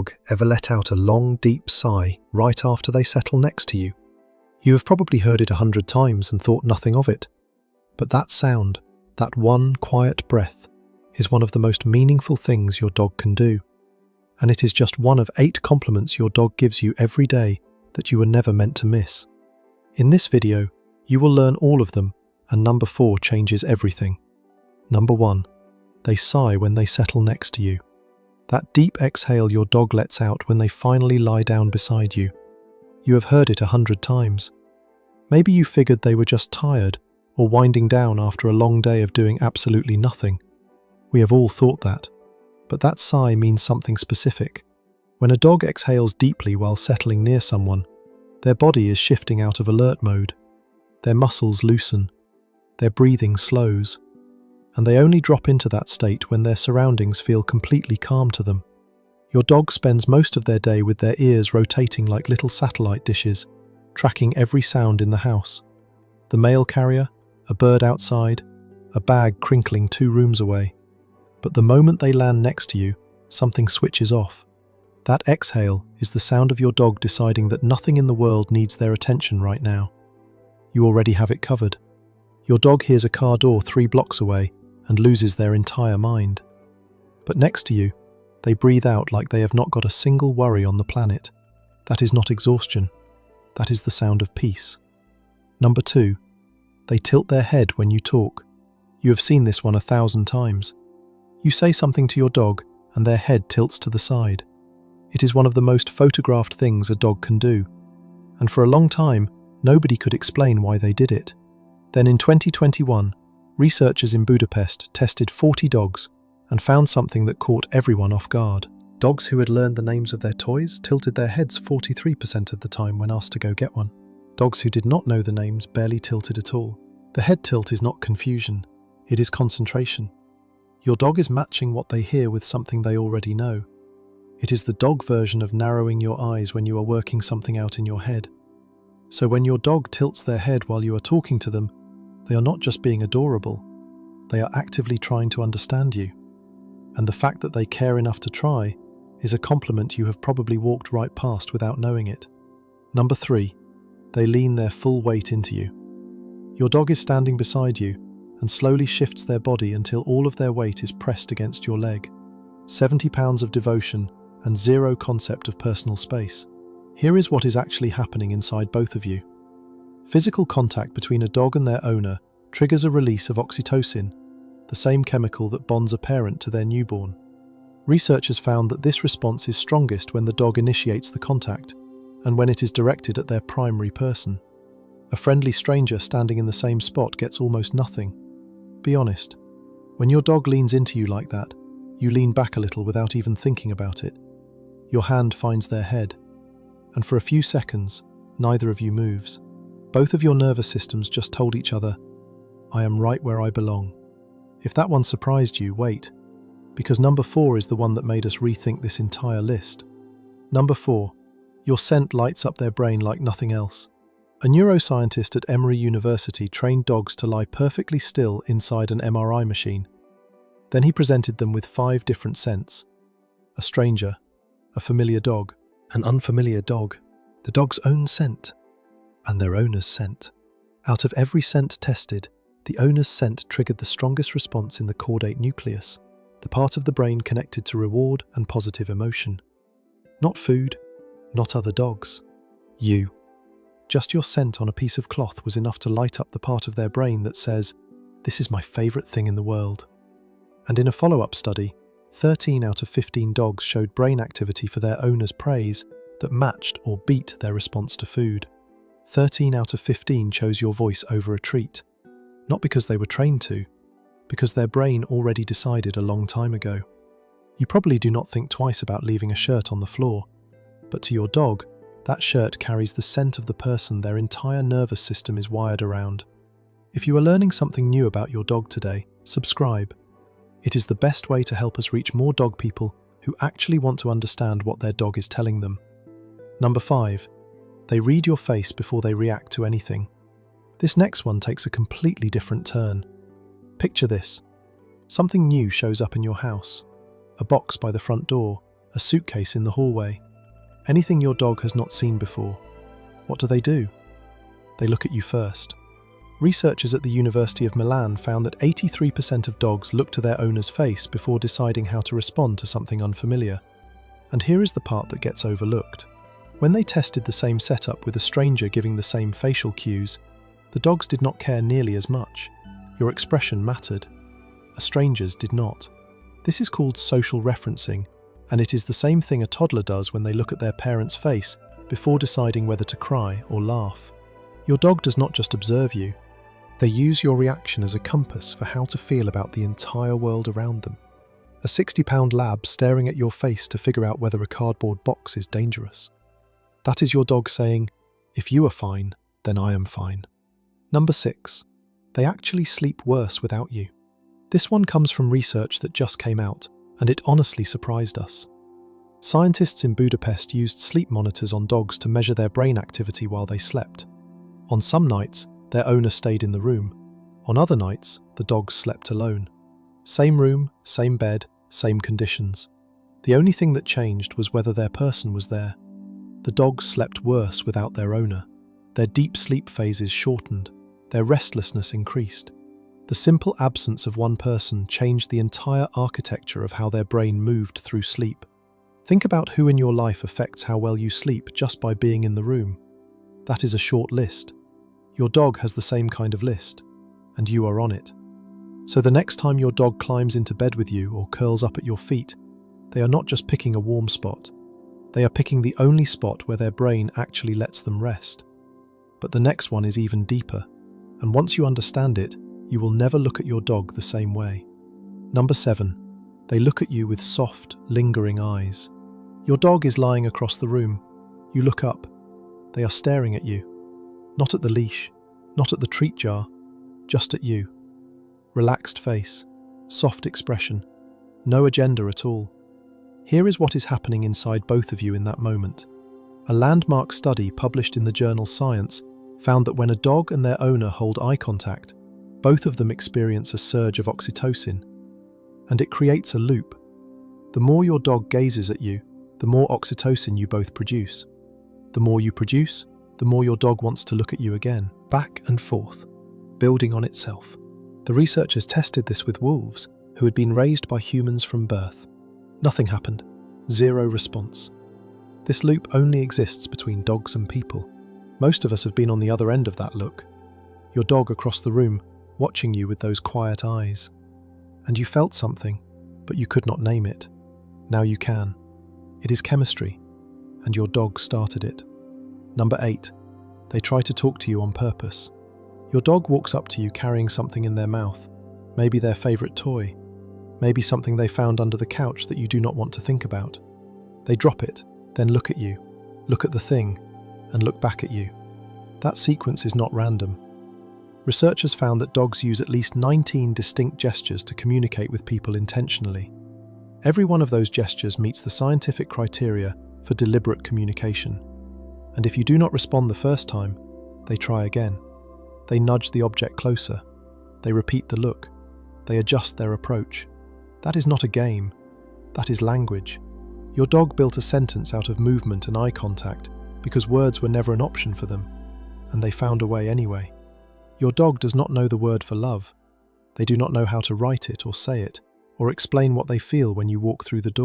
dog ever let out a long, deep sigh right after they settle next to you? You have probably heard it 100 times and thought nothing of it. But that sound, that one quiet breath, is one of the most meaningful things your dog can do. And it is just one of 8 compliments your dog gives you every day that you were never meant to miss. In this video, you will learn all of them, and number 4 changes everything. Number 1. They sigh when they settle next to you. That deep exhale your dog lets out when they finally lie down beside you. You have heard it 100 times. Maybe you figured they were just tired or winding down after a long day of doing absolutely nothing. We have all thought that. But that sigh means something specific. When a dog exhales deeply while settling near someone, their body is shifting out of alert mode. Their muscles loosen. Their breathing slows. And they only drop into that state when their surroundings feel completely calm to them. Your dog spends most of their day with their ears rotating like little satellite dishes, tracking every sound in the house. The mail carrier, a bird outside, a bag crinkling 2 rooms away. But the moment they land next to you, something switches off. That exhale is the sound of your dog deciding that nothing in the world needs their attention right now. You already have it covered. Your dog hears a car door 3 blocks away and loses their entire mind. But next to you, they breathe out like they have not got a single worry on the planet. That is not exhaustion. That is the sound of peace. Number 2. They tilt their head when you talk. You have seen this one 1,000 times. You say something to your dog and their head tilts to the side. It is one of the most photographed things a dog can do. And for a long time, nobody could explain why they did it. Then in 2021, researchers in Budapest tested 40 dogs and found something that caught everyone off guard. Dogs who had learned the names of their toys tilted their heads 43% of the time when asked to go get one. Dogs who did not know the names barely tilted at all. The head tilt is not confusion, it is concentration. Your dog is matching what they hear with something they already know. It is the dog version of narrowing your eyes when you are working something out in your head. So when your dog tilts their head while you are talking to them, they are not just being adorable, they are actively trying to understand you. And the fact that they care enough to try is a compliment you have probably walked right past without knowing it. Number 3. They lean their full weight into you. Your dog is standing beside you and slowly shifts their body until all of their weight is pressed against your leg. 70 pounds of devotion and 0 concept of personal space. Here is what is actually happening inside both of you. Physical contact between a dog and their owner triggers a release of oxytocin, the same chemical that bonds a parent to their newborn. Researchers found that this response is strongest when the dog initiates the contact and when it is directed at their primary person. A friendly stranger standing in the same spot gets almost nothing. Be honest. When your dog leans into you like that, you lean back a little without even thinking about it. Your hand finds their head, and for a few seconds, neither of you moves. Both of your nervous systems just told each other, I am right where I belong. If that one surprised you, wait, because number 4 is the one that made us rethink this entire list. Number 4. Your scent lights up their brain like nothing else. A neuroscientist at Emory University trained dogs to lie perfectly still inside an MRI machine. Then he presented them with 5 different scents. A stranger, a familiar dog, an unfamiliar dog, the dog's own scent, and their owner's scent. Out of every scent tested, the owner's scent triggered the strongest response in the caudate nucleus, the part of the brain connected to reward and positive emotion. Not food, not other dogs. You. Just your scent on a piece of cloth was enough to light up the part of their brain that says, this is my favourite thing in the world. And in a follow-up study, 13 out of 15 dogs showed brain activity for their owner's praise that matched or beat their response to food. 13 out of 15 chose your voice over a treat. Not because they were trained to, because their brain already decided a long time ago. You probably do not think twice about leaving a shirt on the floor, but to your dog, that shirt carries the scent of the person their entire nervous system is wired around. If you are learning something new about your dog today, subscribe. It is the best way to help us reach more dog people who actually want to understand what their dog is telling them. Number 5. They read your face before they react to anything. This next one takes a completely different turn. Picture this. Something new shows up in your house. A box by the front door, a suitcase in the hallway, anything your dog has not seen before. What do? They look at you first. Researchers at the University of Milan found that 83% of dogs look to their owner's face before deciding how to respond to something unfamiliar. And here is the part that gets overlooked. When they tested the same setup with a stranger giving the same facial cues, the dogs did not care nearly as much. Your expression mattered. A stranger's did not. This is called social referencing, and it is the same thing a toddler does when they look at their parent's face before deciding whether to cry or laugh. Your dog does not just observe you. They use your reaction as a compass for how to feel about the entire world around them. A 60-pound lab staring at your face to figure out whether a cardboard box is dangerous. That is your dog saying, if you are fine, then I am fine. Number 6. They actually sleep worse without you. This one comes from research that just came out, and it honestly surprised us. Scientists in Budapest used sleep monitors on dogs to measure their brain activity while they slept. On some nights, their owner stayed in the room. On other nights, the dogs slept alone. Same room, same bed, same conditions. The only thing that changed was whether their person was there. The dogs slept worse without their owner. Their deep sleep phases shortened. Their restlessness increased. The simple absence of one person changed the entire architecture of how their brain moved through sleep. Think about who in your life affects how well you sleep just by being in the room. That is a short list. Your dog has the same kind of list, and you are on it. So the next time your dog climbs into bed with you or curls up at your feet, they are not just picking a warm spot. They are picking the only spot where their brain actually lets them rest. But the next one is even deeper, and once you understand it, you will never look at your dog the same way. Number 7. They look at you with soft, lingering eyes. Your dog is lying across the room. You look up. They are staring at you. Not at the leash, not at the treat jar, just at you. Relaxed face, soft expression, no agenda at all. Here is what is happening inside both of you in that moment. A landmark study published in the journal Science found that when a dog and their owner hold eye contact, both of them experience a surge of oxytocin. And it creates a loop. The more your dog gazes at you, the more oxytocin you both produce. The more you produce, the more your dog wants to look at you again, back and forth, building on itself. The researchers tested this with wolves who had been raised by humans from birth. Nothing happened. Zero response. This loop only exists between dogs and people. Most of us have been on the other end of that look. Your dog across the room, watching you with those quiet eyes. And you felt something, but you could not name it. Now you can. It is chemistry, and your dog started it. Number 8. They try to talk to you on purpose. Your dog walks up to you carrying something in their mouth, maybe their favorite toy, maybe something they found under the couch that you do not want to think about. They drop it, then look at you, look at the thing, and look back at you. That sequence is not random. Researchers found that dogs use at least 19 distinct gestures to communicate with people intentionally. Every one of those gestures meets the scientific criteria for deliberate communication. And if you do not respond the first time, they try again. They nudge the object closer. They repeat the look. They adjust their approach. That is not a game. That is language. Your dog built a sentence out of movement and eye contact because words were never an option for them, and they found a way anyway. Your dog does not know the word for love. They do not know how to write it or say it, or explain what they feel when you walk through the door.